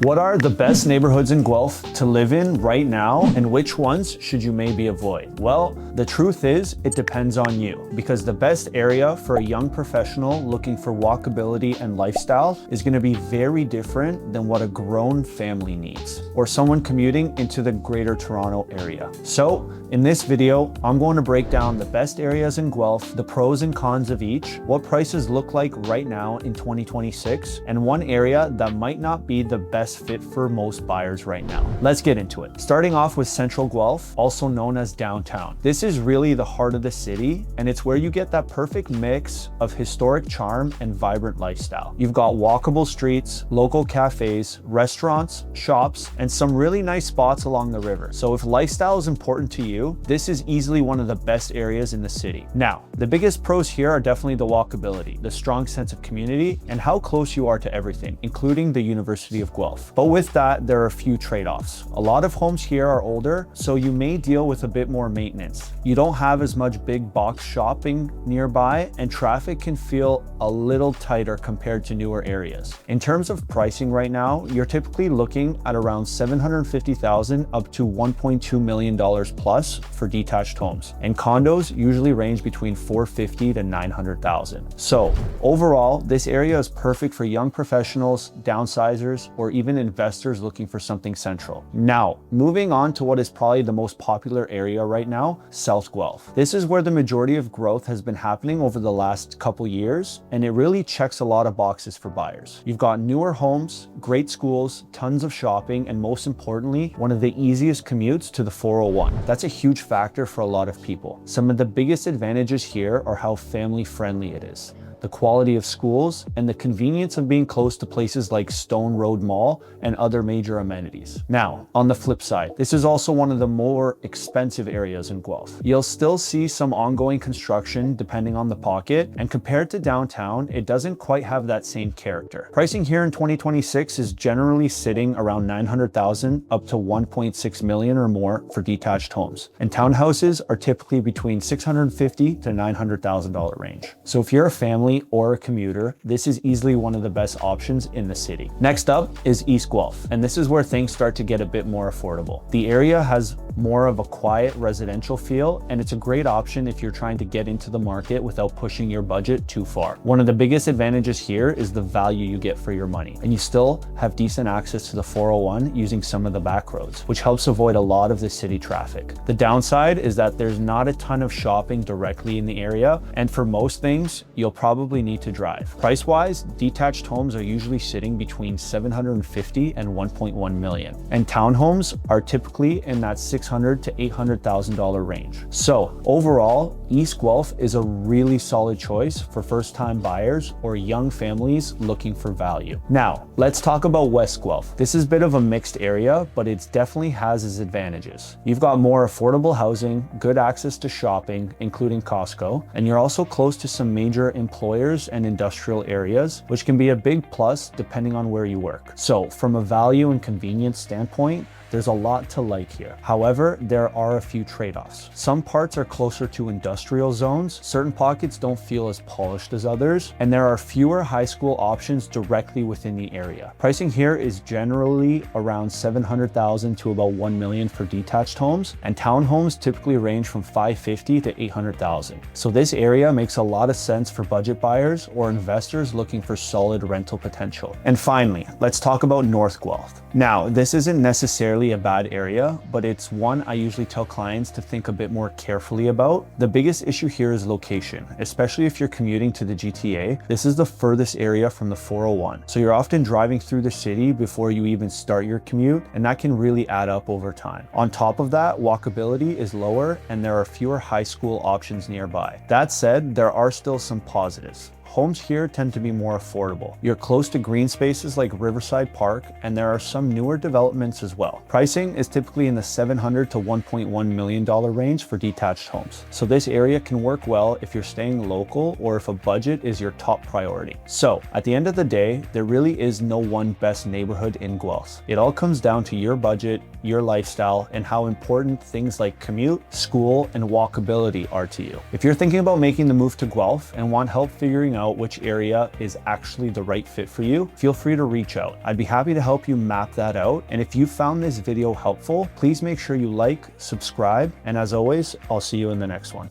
What are the best neighborhoods in Guelph to live in right now, and which ones should you maybe avoid? Well, the truth is, it depends on you, because the best area for a young professional looking for walkability and lifestyle is going to be very different than what a grown family needs, or someone commuting into the Greater Toronto area. So, in this video, I'm going to break down the best areas in Guelph, the pros and cons of each, what prices look like right now in 2026, and one area that might not be the best fit for most buyers right now. Let's get into it. Starting off with Central Guelph, also known as downtown. This is really the heart of the city, and it's where you get that perfect mix of historic charm and vibrant lifestyle. You've got walkable streets, local cafes, restaurants, shops, and some really nice spots along the river. So if lifestyle is important to you, this is easily one of the best areas in the city. Now, the biggest pros here are definitely the walkability, the strong sense of community, and how close you are to everything, including the University of Guelph. But with that, there are a few trade-offs. A lot of homes here are older, so you may deal with a bit more maintenance. You don't have as much big box shopping nearby, and traffic can feel a little tighter compared to newer areas. In terms of pricing right now, you're typically looking at around $750,000 up to $1.2 million plus for detached homes, and condos usually range between $450,000 to $900,000. So overall, this area is perfect for young professionals, downsizers, or even investors looking for something central. Now, moving on to what is probably the most popular area right now, South Guelph. This is where the majority of growth has been happening over the last couple years, and it really checks a lot of boxes for buyers. You've got newer homes, great schools, tons of shopping, and most importantly, one of the easiest commutes to the 401. That's a huge factor for a lot of people. Some of the biggest advantages here are how family friendly it is, the quality of schools, and the convenience of being close to places like Stone Road Mall and other major amenities. Now, on the flip side, this is also one of the more expensive areas in Guelph. You'll still see some ongoing construction depending on the pocket, and compared to downtown, it doesn't quite have that same character. Pricing here in 2026 is generally sitting around $900,000 up to $1.6 million or more for detached homes, and townhouses are typically between $650,000 to $900,000 range. So if you're a family or a commuter, this is easily one of the best options in the city. Next up is East Guelph, and this is where things start to get a bit more affordable. The area has more of a quiet residential feel, and it's a great option if you're trying to get into the market without pushing your budget too far. One of the biggest advantages here is the value you get for your money, and you still have decent access to the 401 using some of the back roads, which helps avoid a lot of the city traffic. The downside is that there's not a ton of shopping directly in the area, and for most things, you'll probably need to drive. Price-wise, detached homes are usually sitting between $750,000 and $1.1 million, and townhomes are typically in that $600,000 to $800,000 range. So overall, East Guelph is a really solid choice for first-time buyers or young families looking for value. Now, let's talk about West Guelph. This is a bit of a mixed area, but it definitely has its advantages. You've got more affordable housing, good access to shopping, including Costco, and you're also close to some major employers and industrial areas, which can be a big plus depending on where you work. So from a value and convenience standpoint, there's a lot to like here. However, there are a few trade-offs. Some parts are closer to industrial zones, certain pockets don't feel as polished as others, and there are fewer high school options directly within the area. Pricing here is generally around $700,000 to about $1 million for detached homes, and townhomes typically range from $550,000 to $800,000. So this area makes a lot of sense for budget buyers or investors looking for solid rental potential. And finally, let's talk about North Guelph. Now, this isn't necessarily a bad area, but it's one I usually tell clients to think a bit more carefully about. The biggest issue here is location, especially if you're commuting to the GTA. This is the furthest area from the 401. So you're often driving through the city before you even start your commute, and that can really add up over time. On top of that, walkability is lower and there are fewer high school options nearby. That said, there are still some positives. Homes here tend to be more affordable. You're close to green spaces like Riverside Park, and there are some newer developments as well. Pricing is typically in the $700,000 to $1.1 million range for detached homes. So this area can work well if you're staying local or if a budget is your top priority. So at the end of the day, there really is no one best neighborhood in Guelph. It all comes down to your budget, your lifestyle, and how important things like commute, school, and walkability are to you. If you're thinking about making the move to Guelph and want help figuring out out which area is actually the right fit for you, feel free to reach out. I'd be happy to help you map that out. And if you found this video helpful, please make sure you like, subscribe, and as always, I'll see you in the next one.